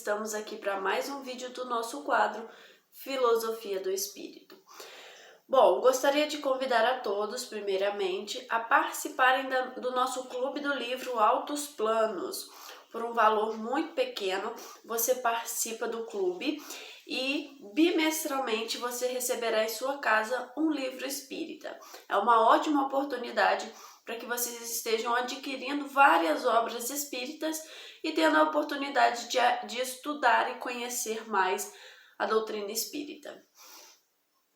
estamos aqui para mais um vídeo do nosso quadro Filosofia do Espírito. Bom, gostaria de convidar a todos, primeiramente, a participarem do nosso clube do livro Altos Planos. Por um valor muito pequeno, você participa do clube e bimestralmente você receberá em sua casa um livro espírita. É uma ótima oportunidade para que vocês estejam adquirindo várias obras espíritas e tendo a oportunidade de estudar e conhecer mais a doutrina espírita.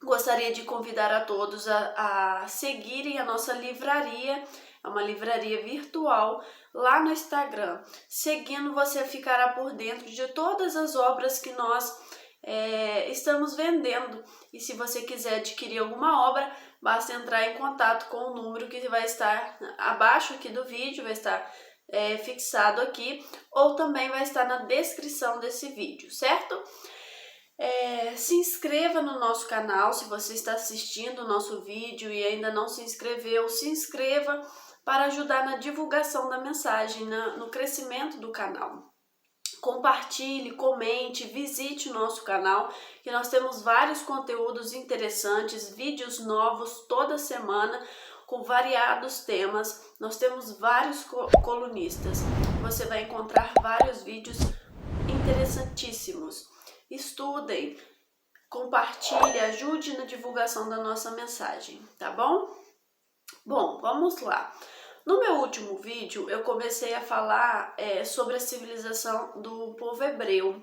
Gostaria de convidar a todos a seguirem a nossa livraria, é uma livraria virtual lá no Instagram. Seguindo, você ficará por dentro de todas as obras que nós estamos vendendo. E se você quiser adquirir alguma obra, basta entrar em contato com o número que vai estar abaixo aqui do vídeo, vai estar fixado aqui, ou também vai estar na descrição desse vídeo, certo? Se inscreva no nosso canal. Se você está assistindo o nosso vídeo e ainda não se inscreveu, se inscreva para ajudar na divulgação da mensagem, no crescimento do canal. Compartilhe, comente, visite o nosso canal, que nós temos vários conteúdos interessantes, vídeos novos toda semana, com variados temas. Nós temos vários colunistas. Você vai encontrar vários vídeos interessantíssimos. Estudem, compartilhe, ajude na divulgação da nossa mensagem, tá bom? Bom, vamos lá. No meu último vídeo, eu comecei a falar sobre a civilização do povo hebreu.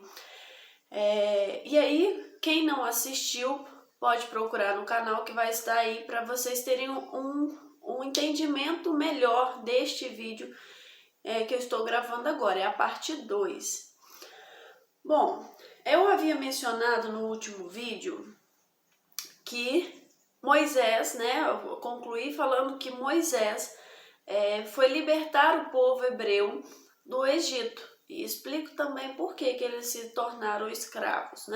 E aí, quem não assistiu, pode procurar no canal que vai estar aí para vocês terem um entendimento melhor deste vídeo que eu estou gravando agora. É a parte 2. Bom, eu havia mencionado no último vídeo que Moisés, eu concluí falando que Moisés foi libertar o povo hebreu do Egito. E explico também por que eles se tornaram escravos,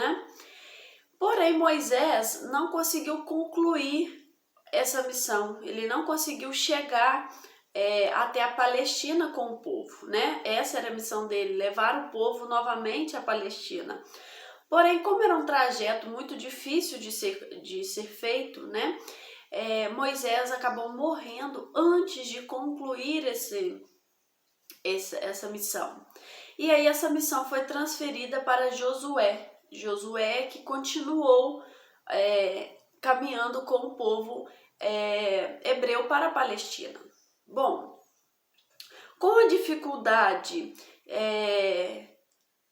Porém, Moisés não conseguiu concluir essa missão. Ele não conseguiu chegar até a Palestina com o povo, Essa era a missão dele, levar o povo novamente à Palestina. Porém, como era um trajeto muito difícil de ser feito, Moisés acabou morrendo antes de concluir essa missão. E aí essa missão foi transferida para Josué. Josué que continuou caminhando com o povo hebreu para a Palestina. Bom, com a dificuldade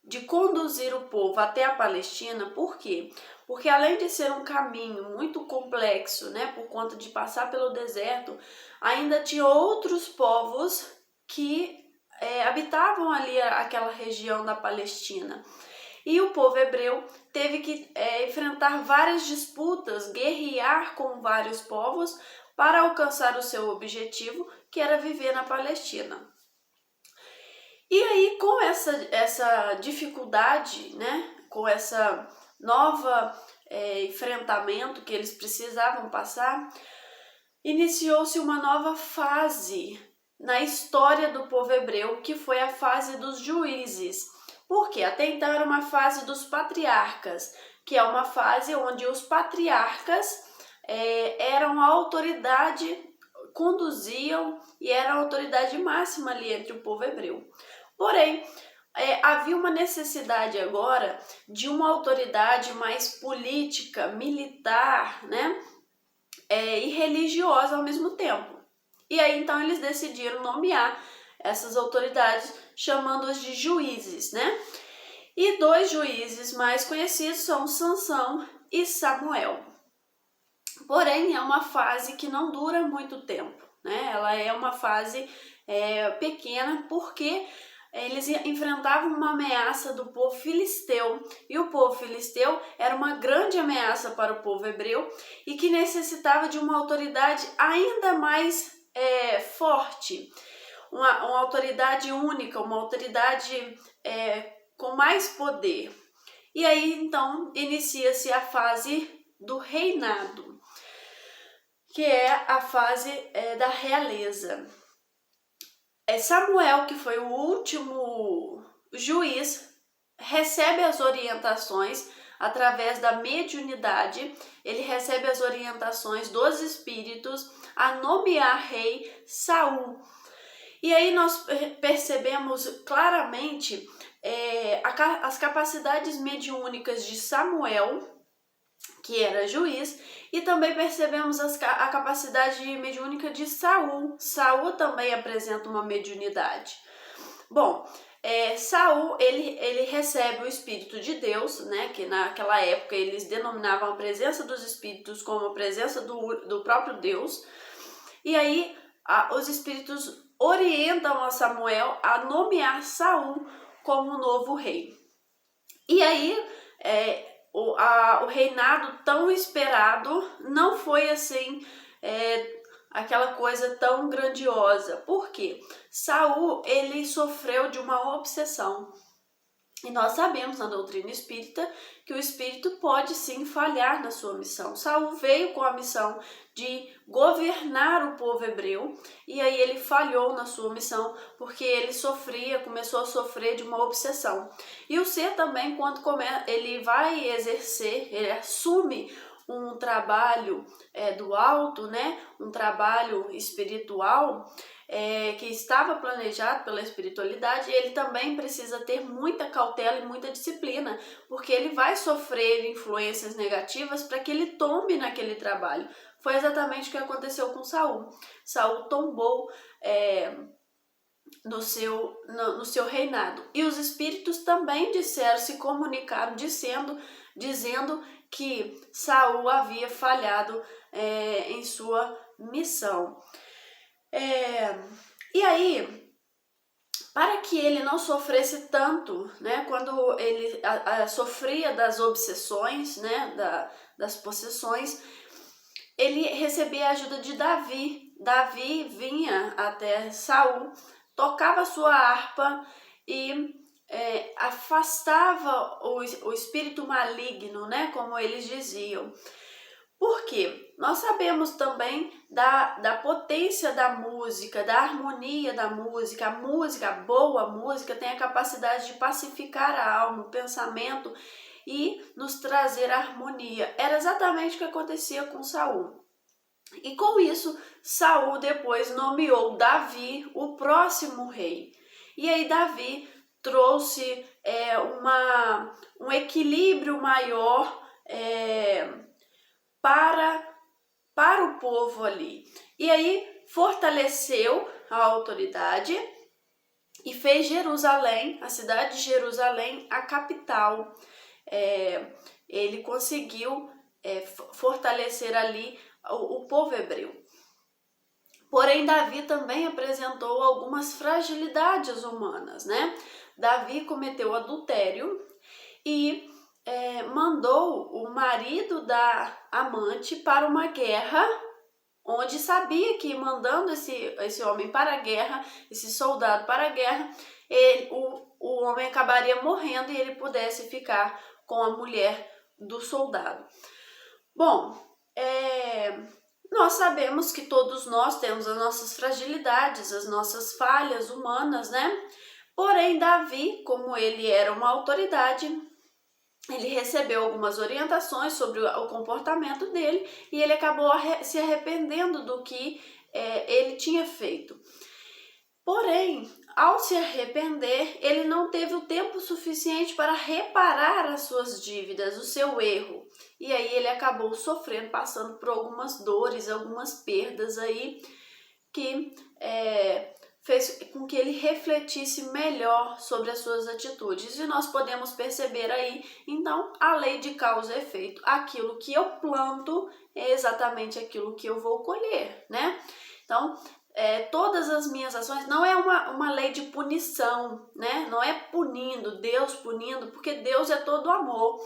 de conduzir o povo até a Palestina, por quê? Porque além de ser um caminho muito complexo, por conta de passar pelo deserto, ainda tinha outros povos que habitavam ali aquela região da Palestina. E o povo hebreu teve que enfrentar várias disputas, guerrear com vários povos para alcançar o seu objetivo, que era viver na Palestina. E aí, com essa dificuldade, com essa nova enfrentamento que eles precisavam passar, iniciou-se uma nova fase na história do povo hebreu, que foi a fase dos juízes. Por quê? Até então era uma fase dos patriarcas, que é uma fase onde os patriarcas eram a autoridade, conduziam e era a autoridade máxima ali entre o povo hebreu. Porém, havia uma necessidade agora de uma autoridade mais política, militar, e religiosa ao mesmo tempo. E aí, então, eles decidiram nomear essas autoridades, chamando-as de juízes, E dois juízes mais conhecidos são Sansão e Samuel. Porém, é uma fase que não dura muito tempo, Ela é uma fase pequena, porque eles enfrentavam uma ameaça do povo filisteu, e o povo filisteu era uma grande ameaça para o povo hebreu e que necessitava de uma autoridade ainda mais forte, uma autoridade única, uma autoridade com mais poder. E aí, então, inicia-se a fase do reinado, que é a fase da realeza. Samuel, que foi o último juiz, recebe as orientações através da mediunidade, ele recebe as orientações dos espíritos a nomear rei Saul. E aí nós percebemos claramente as capacidades mediúnicas de Samuel, que era juiz, e também percebemos a capacidade mediúnica de Saul. Saul também apresenta uma mediunidade. Bom, Saul, ele recebe o Espírito de Deus, né, que naquela época eles denominavam a presença dos Espíritos como a presença do próprio Deus, e aí os Espíritos orientam a Samuel a nomear Saul como novo rei. E aí, o reinado tão esperado não foi assim, aquela coisa tão grandiosa. Por quê? Saul, ele sofreu de uma obsessão. E nós sabemos na doutrina espírita que o espírito pode sim falhar na sua missão. Saul veio com a missão de governar o povo hebreu e aí ele falhou na sua missão porque ele começou a sofrer de uma obsessão. E o ser também, quando ele vai exercer, ele assume um trabalho do alto, né? Um trabalho espiritual, que estava planejado pela espiritualidade, ele também precisa ter muita cautela e muita disciplina, porque ele vai sofrer influências negativas para que ele tombe naquele trabalho. Foi exatamente o que aconteceu com Saul. Saul tombou no seu reinado. E os espíritos também se comunicaram dizendo que Saul havia falhado em sua missão. E aí, para que ele não sofresse tanto, né, quando ele sofria das obsessões, né, das possessões, ele recebia a ajuda de Davi. Davi vinha até Saul, tocava sua harpa e afastava o espírito maligno, né, como eles diziam. Por quê? Nós sabemos também da potência da música, da harmonia da música. A boa música, tem a capacidade de pacificar a alma, o pensamento e nos trazer harmonia. Era exatamente o que acontecia com Saul. E com isso, Saul depois nomeou Davi o próximo rei. E aí Davi trouxe um equilíbrio maior para o povo ali. E aí fortaleceu a autoridade e fez Jerusalém, a cidade de Jerusalém, a capital. Ele conseguiu fortalecer ali o povo hebreu. Porém, Davi também apresentou algumas fragilidades humanas, né? Davi cometeu adultério e mandou o marido da amante para uma guerra, onde sabia que mandando esse homem para a guerra, esse soldado para a guerra, o homem acabaria morrendo e ele pudesse ficar com a mulher do soldado. Bom, nós sabemos que todos nós temos as nossas fragilidades, as nossas falhas humanas, né? Porém, Davi, como ele era uma autoridade, ele recebeu algumas orientações sobre o comportamento dele e ele acabou se arrependendo do que ele tinha feito. Porém, ao se arrepender, ele não teve o tempo suficiente para reparar as suas dívidas, o seu erro. E aí ele acabou sofrendo, passando por algumas dores, algumas perdas aí, que fez com que ele refletisse melhor sobre as suas atitudes. E nós podemos perceber aí, então, a lei de causa e efeito. Aquilo que eu planto é exatamente aquilo que eu vou colher, né? Então, todas as minhas ações não é uma lei de punição, né? Não é Deus punindo, porque Deus é todo amor.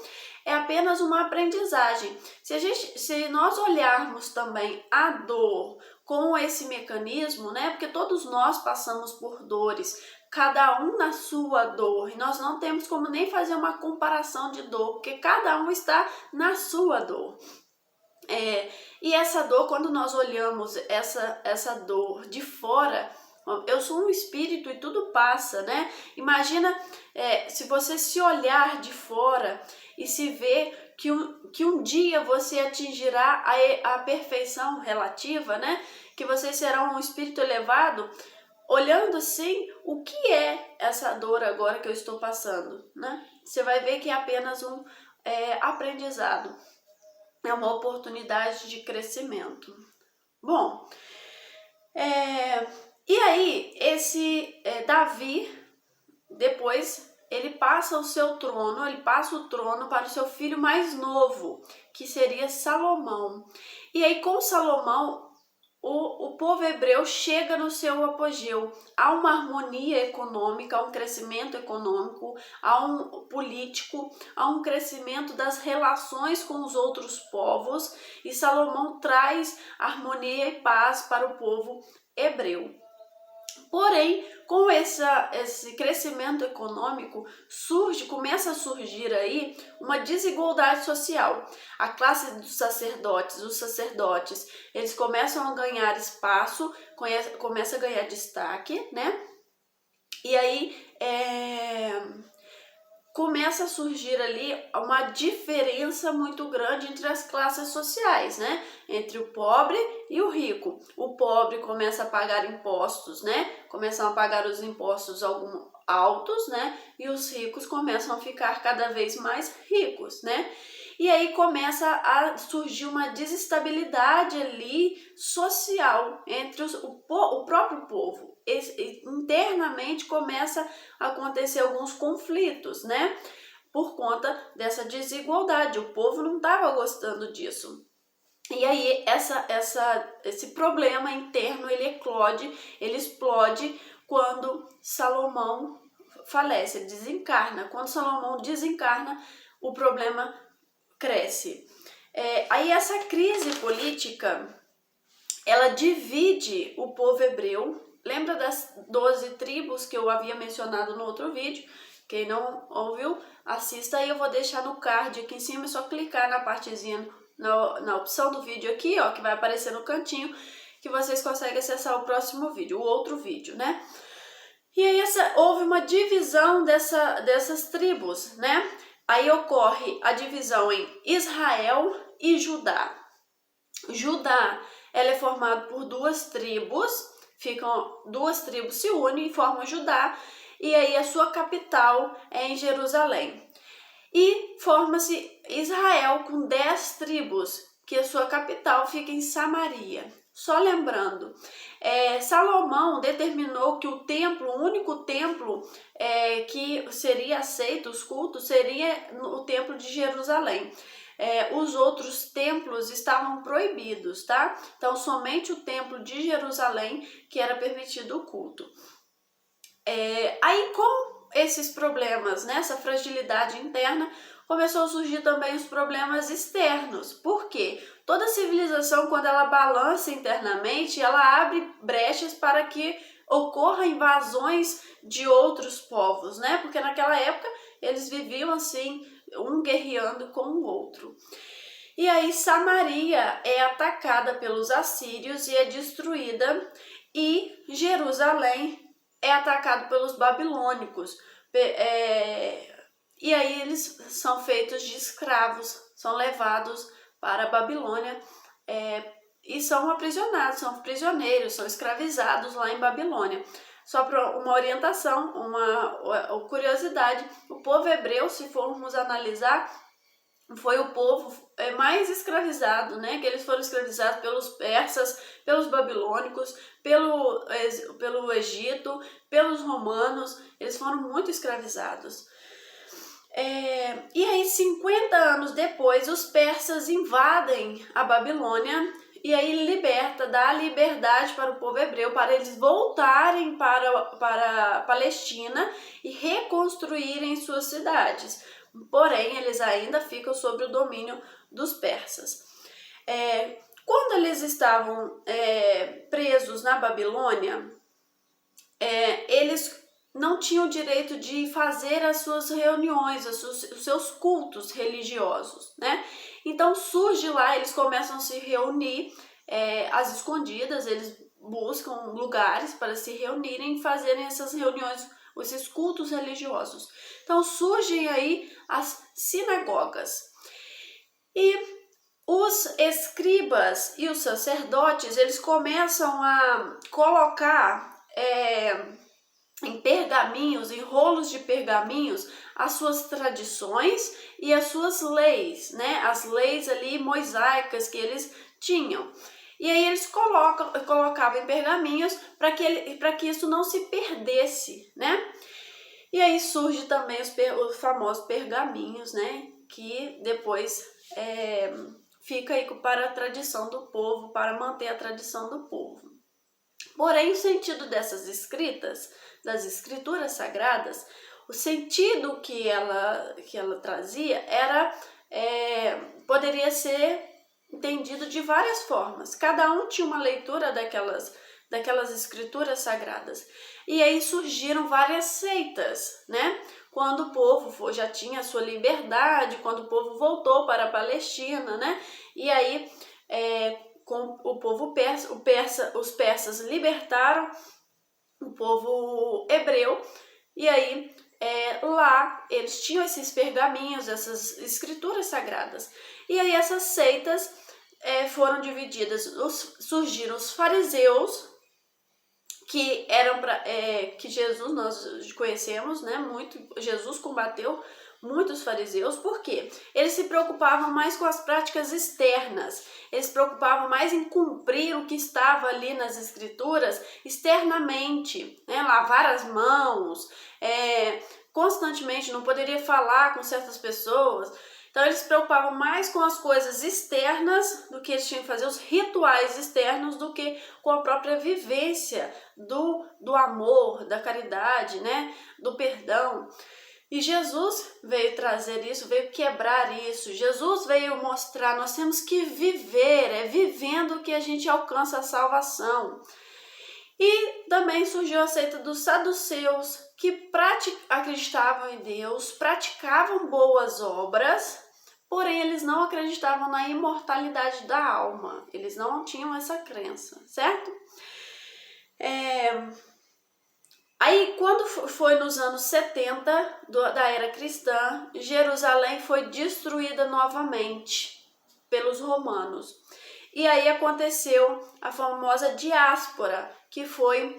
É apenas uma aprendizagem. Se nós olharmos também a dor com esse mecanismo, né? Porque todos nós passamos por dores, cada um na sua dor, e nós não temos como nem fazer uma comparação de dor, porque cada um está na sua dor. E essa dor, quando nós olhamos essa dor de fora, Eu sou um espírito e tudo passa, né? Imagina se você se olhar de fora e se ver que um dia você atingirá a perfeição relativa, né? Que você será um espírito elevado, olhando assim, o que é essa dor agora que eu estou passando, né? Você vai ver que é apenas um aprendizado, é uma oportunidade de crescimento. Bom, e aí esse Davi, depois ele passa o trono para o seu filho mais novo, que seria Salomão. E aí com Salomão, o povo hebreu chega no seu apogeu. Há uma harmonia econômica, há um crescimento econômico, há um político, há um crescimento das relações com os outros povos, e Salomão traz harmonia e paz para o povo hebreu. Porém, com esse crescimento econômico, começa a surgir aí uma desigualdade social. A classe dos sacerdotes, os sacerdotes, eles começam a ganhar espaço, começa a ganhar destaque, né? E aí começa a surgir ali uma diferença muito grande entre as classes sociais, né? Entre o pobre e o rico. O pobre começa a pagar impostos, né? Começam a pagar os impostos altos, né? E os ricos começam a ficar cada vez mais ricos, né? E aí começa a surgir uma desestabilidade ali social entre o próprio povo. Internamente começa a acontecer alguns conflitos, né? Por conta dessa desigualdade. O povo não estava gostando disso. E aí esse problema interno ele explode quando Salomão falece, ele desencarna. Quando Salomão desencarna, o problema cresce. Aí essa crise política, ela divide o povo hebreu. Lembra das 12 tribos que eu havia mencionado no outro vídeo? Quem não ouviu, assista aí, eu vou deixar no card aqui em cima, é só clicar na partezinha, na opção do vídeo aqui, ó, que vai aparecer no cantinho, que vocês conseguem acessar o próximo vídeo, o outro vídeo, né? E aí houve uma divisão dessas tribos, né? Aí ocorre a divisão em Israel e Judá. Judá, ela é formada por duas tribos se unem e formam Judá, e aí a sua capital é em Jerusalém. E forma-se Israel com 10 tribos, que a sua capital fica em Samaria. Só lembrando, Salomão determinou que o único templo que seria aceito, os cultos, seria o templo de Jerusalém. Os outros templos estavam proibidos, tá? Então, somente o templo de Jerusalém que era permitido o culto. Aí, com esses problemas, né, essa fragilidade interna, começou a surgir também os problemas externos. Por quê? Toda civilização, quando ela balança internamente, ela abre brechas para que ocorram invasões de outros povos, né? Porque naquela época eles viviam assim, um guerreando com o outro. E aí Samaria é atacada pelos assírios e é destruída, e Jerusalém é atacado pelos babilônicos. E aí eles são feitos de escravos, são levados para a Babilônia e são aprisionados, são prisioneiros, são escravizados lá em Babilônia. Só para uma orientação, uma curiosidade, o povo hebreu, se formos analisar, foi o povo mais escravizado, né? Que eles foram escravizados pelos persas, pelos babilônicos, pelo Egito, pelos romanos, eles foram muito escravizados. E aí, 50 anos depois, os persas invadem a Babilônia e aí dá liberdade para o povo hebreu, para eles voltarem para a Palestina e reconstruírem suas cidades. Porém, eles ainda ficam sob o domínio dos persas. Quando eles estavam presos na Babilônia, eles não tinham o direito de fazer as suas reuniões, os seus cultos religiosos, né? Então surge lá, eles começam a se reunir às escondidas, eles buscam lugares para se reunirem e fazerem essas reuniões, esses cultos religiosos. Então surgem aí as sinagogas. E os escribas e os sacerdotes, eles começam a colocar em pergaminhos, em rolos de pergaminhos, as suas tradições e as suas leis, né? As leis ali mosaicas que eles tinham. E aí eles colocavam em pergaminhos para que isso não se perdesse, né? E aí surge também os famosos pergaminhos, né? Que depois fica aí para a tradição do povo, para manter a tradição do povo. Porém, o sentido dessas escritas, das escrituras sagradas, o sentido que ela trazia poderia ser entendido de várias formas. Cada um tinha uma leitura daquelas escrituras sagradas. E aí surgiram várias seitas, né? Quando o povo já tinha a sua liberdade, quando o povo voltou para a Palestina, né? E aí, com o povo os persas libertaram o povo hebreu, e aí lá eles tinham esses pergaminhos, essas escrituras sagradas. E aí essas seitas foram divididas, surgiram os fariseus, que eram que Jesus, nós conhecemos, né? Jesus combateu muitos fariseus, por quê? Eles se preocupavam mais com as práticas externas, eles se preocupavam mais em cumprir o que estava ali nas escrituras externamente, né? Lavar as mãos, constantemente, não poderia falar com certas pessoas. Então eles se preocupavam mais com as coisas externas do que eles tinham que fazer, os rituais externos, do que com a própria vivência do amor, da caridade, né? Do perdão. E Jesus veio trazer isso, veio quebrar isso. Jesus veio mostrar, nós temos que viver, é vivendo que a gente alcança a salvação. E também surgiu a seita dos saduceus, que acreditavam em Deus, praticavam boas obras, porém eles não acreditavam na imortalidade da alma. Eles não tinham essa crença, certo? Aí, quando foi nos anos 70 da era cristã, Jerusalém foi destruída novamente pelos romanos. E aí aconteceu a famosa diáspora, que foi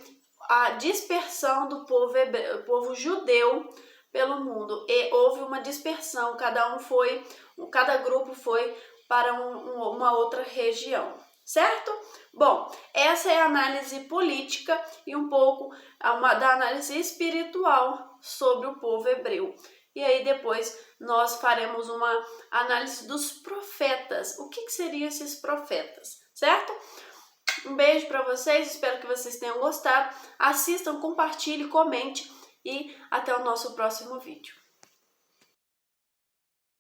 a dispersão do povo judeu pelo mundo. E houve uma dispersão, cada grupo foi para uma outra região, certo? Bom, essa é a análise política e um pouco da análise espiritual sobre o povo hebreu. E aí depois nós faremos uma análise dos profetas. O que seriam esses profetas, certo? Um beijo para vocês, espero que vocês tenham gostado. Assistam, compartilhem, comente e até o nosso próximo vídeo.